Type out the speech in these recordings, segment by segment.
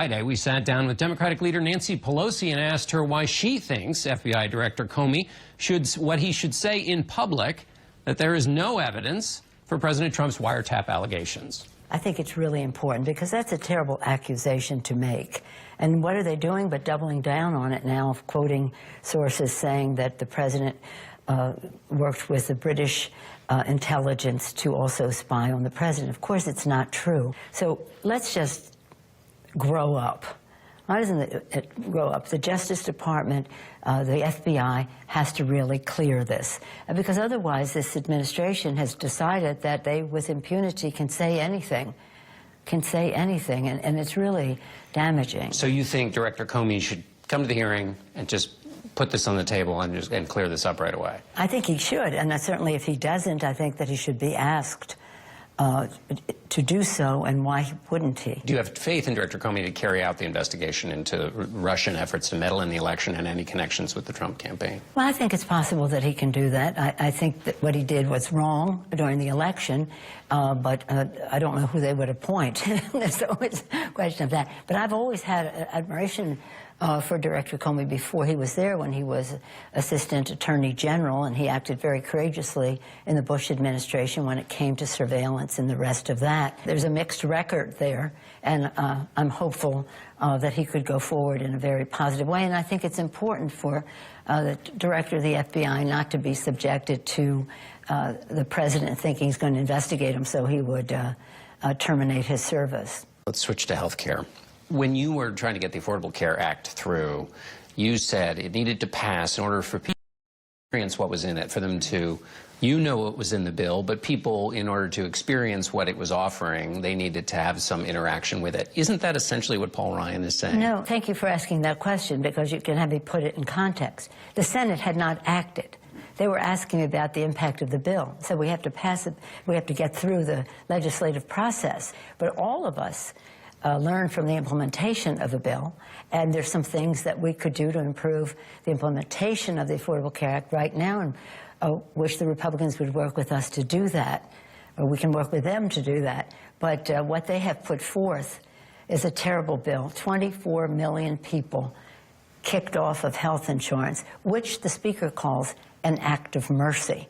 Friday, we sat down with Democratic leader Nancy Pelosi and asked her why she thinks FBI Director Comey should say in public that there is no evidence for President Trump's wiretap allegations. I think it's really important because that's a terrible accusation to make. And what are they doing but doubling down on it now, quoting sources saying that the president worked with the British intelligence to also spy on the president. Of course, it's not true. So let's just grow up. Why doesn't it grow up? The Justice Department, the FBI, has to really clear this. Because otherwise, this administration has decided that they, with impunity, can say anything. And it's really damaging. So you think Director Comey should come to the hearing and just put this on the table and clear this up right away? I think he should, and certainly if he doesn't, I think that he should be asked to do so, and why wouldn't he? Do you have faith in Director Comey to carry out the investigation into Russian efforts to meddle in the election and any connections with the Trump campaign? Well, I think it's possible that he can do that. I think that what he did was wrong during the election, but I don't know who they would appoint. There's always a question of that. But I've always had admiration for Director Comey before he was there, when he was Assistant Attorney General, and he acted very courageously in the Bush administration when it came to surveillance and the rest of that. There's a mixed record there, and I'm hopeful that he could go forward in a very positive way. And I think it's important for the director of the FBI not to be subjected to the president thinking he's going to investigate him, so he would terminate his service. Let's switch to health care. When you were trying to get the Affordable Care Act through, you said it needed to pass in order for people to experience what was in it, for them to, what was in the bill, but people, in order to experience what it was offering, they needed to have some interaction with it. Isn't that essentially what Paul Ryan is saying? No, thank you for asking that question, because you can have me put it in context. The Senate had not acted. They were asking about the impact of the bill. So we have to pass it, we have to get through the legislative process. But all of us learn from the implementation of the bill, and there's some things that we could do to improve the implementation of the Affordable Care Act right now, and wish the Republicans would work with us to do that, or we can work with them to do that. But what they have put forth is a terrible bill. 24 million people kicked off of health insurance, which the Speaker calls an act of mercy.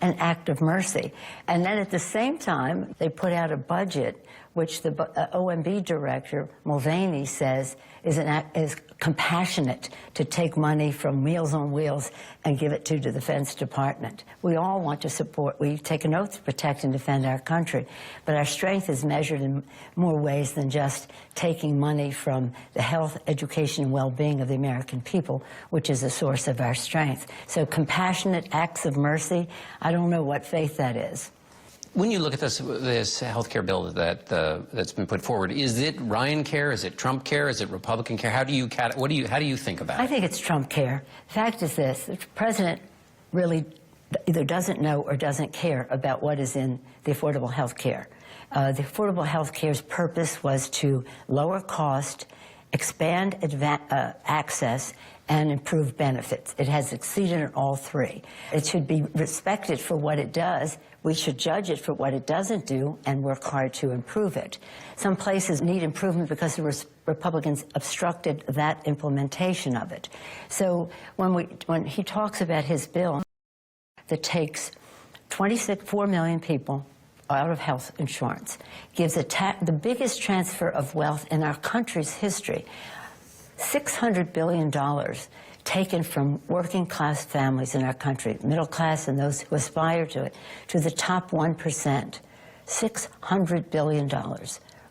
An act of mercy. And then at the same time, they put out a budget which the OMB director, Mulvaney, says is compassionate to take money from Meals on Wheels and give it to the Defense Department. We all want to support, we take an oath to protect and defend our country, but our strength is measured in more ways than just taking money from the health, education, and well-being of the American people, which is a source of our strength. So compassionate acts of mercy, I don't know what faith that is. When you look at this health care bill that's been put forward, is it Ryan care? Is it Trump care? Is it Republican care? How do you think about it? I think it's Trump care. The fact is this: the president really either doesn't know or doesn't care about what is in the affordable health care. The affordable health care's purpose was to lower cost, expand access, and improve benefits. It has succeeded in all three. It should be respected for what it does. We should judge it for what it doesn't do and work hard to improve it. Some places need improvement because the Republicans obstructed that implementation of it. So when he talks about his bill that takes 4 million people out of health insurance, gives the biggest transfer of wealth in our country's history, $600 billion taken from working-class families in our country, middle class and those who aspire to it, to the top 1%. $600 billion.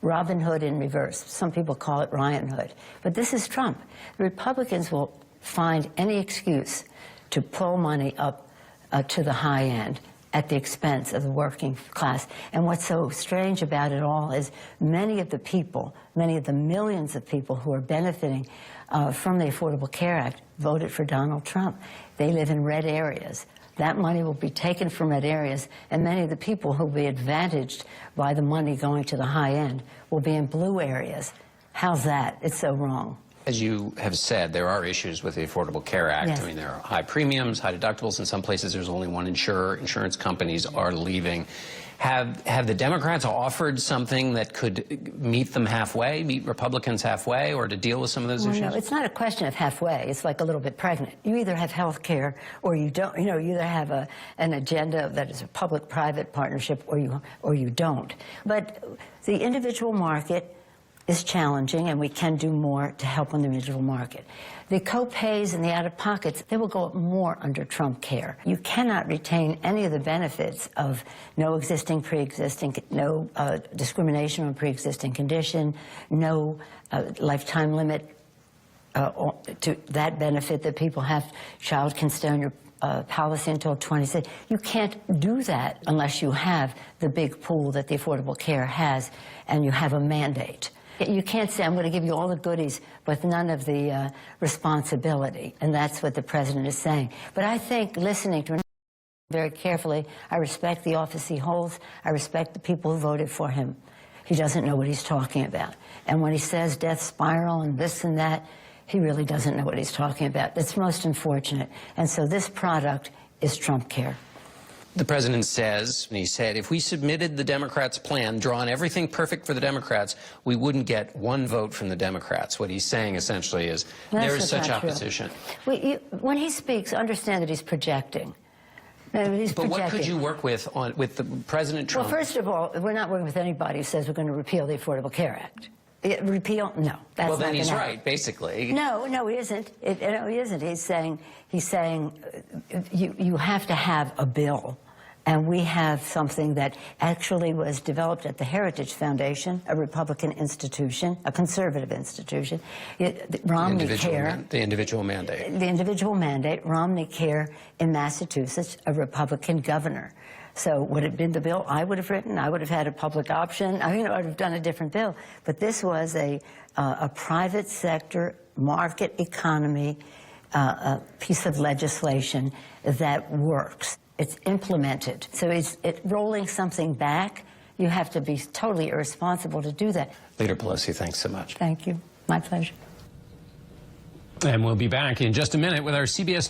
Robin Hood in reverse. Some people call it Ryan Hood. But this is Trump. The Republicans will find any excuse to pull money up to the high end at the expense of the working class. And what's so strange about it all is many of the people, many of the millions of people who are benefiting from the Affordable Care Act voted for Donald Trump. They live in red areas. That money will be taken from red areas, and many of the people who will be advantaged by the money going to the high end will be in blue areas. How's that? It's so wrong. As you have said, there are issues with the Affordable Care Act. Yes. I mean, there are high premiums, high deductibles. In some places, there's only one insurer. Insurance companies are leaving. Have the Democrats offered something that could meet them halfway, meet Republicans halfway, or to deal with some of those issues? No, it's not a question of halfway. It's like a little bit pregnant. You either have health care or you don't. You know, you either have an agenda that is a public-private partnership or you don't. But the individual market is challenging, and we can do more to help on the individual market. The co-pays and the out-of-pockets, they will go up more under Trump Care. You cannot retain any of the benefits of no existing, pre-existing, no discrimination on pre-existing condition, no lifetime limit to that benefit that people have. Child can stay on your policy until 26. You can't do that unless you have the big pool that the Affordable Care has and you have a mandate. You can't say, I'm going to give you all the goodies, but none of the responsibility. And that's what the president is saying. But I think listening to him very carefully, I respect the office he holds. I respect the people who voted for him. He doesn't know what he's talking about. And when he says death spiral and this and that, he really doesn't know what he's talking about. It's most unfortunate. And so this product is Trump Care. The president says, and he said, if we submitted the Democrats' plan, drawn everything perfect for the Democrats, we wouldn't get one vote from the Democrats. What he's saying essentially is there is such opposition. When he speaks, understand that he's projecting. But what could you work with the President Trump? Well, first of all, we're not working with anybody who says we're going to repeal the Affordable Care Act. Repeal? No, that's well, then not he's gonna right, happen. Basically. No, he isn't. No, he isn't. He's saying you have to have a bill, and we have something that actually was developed at the Heritage Foundation, a Republican institution, a conservative institution. Romney Care, the individual mandate. the individual mandate. Romney Care in Massachusetts, a Republican governor. So would it have been the bill I would have written? I would have had a public option. I mean, I would have done a different bill. But this was a private sector, market economy piece of legislation that works. It's implemented. So it's rolling something back. You have to be totally irresponsible to do that. Leader Pelosi, thanks so much. Thank you. My pleasure. And we'll be back in just a minute with our CBS News.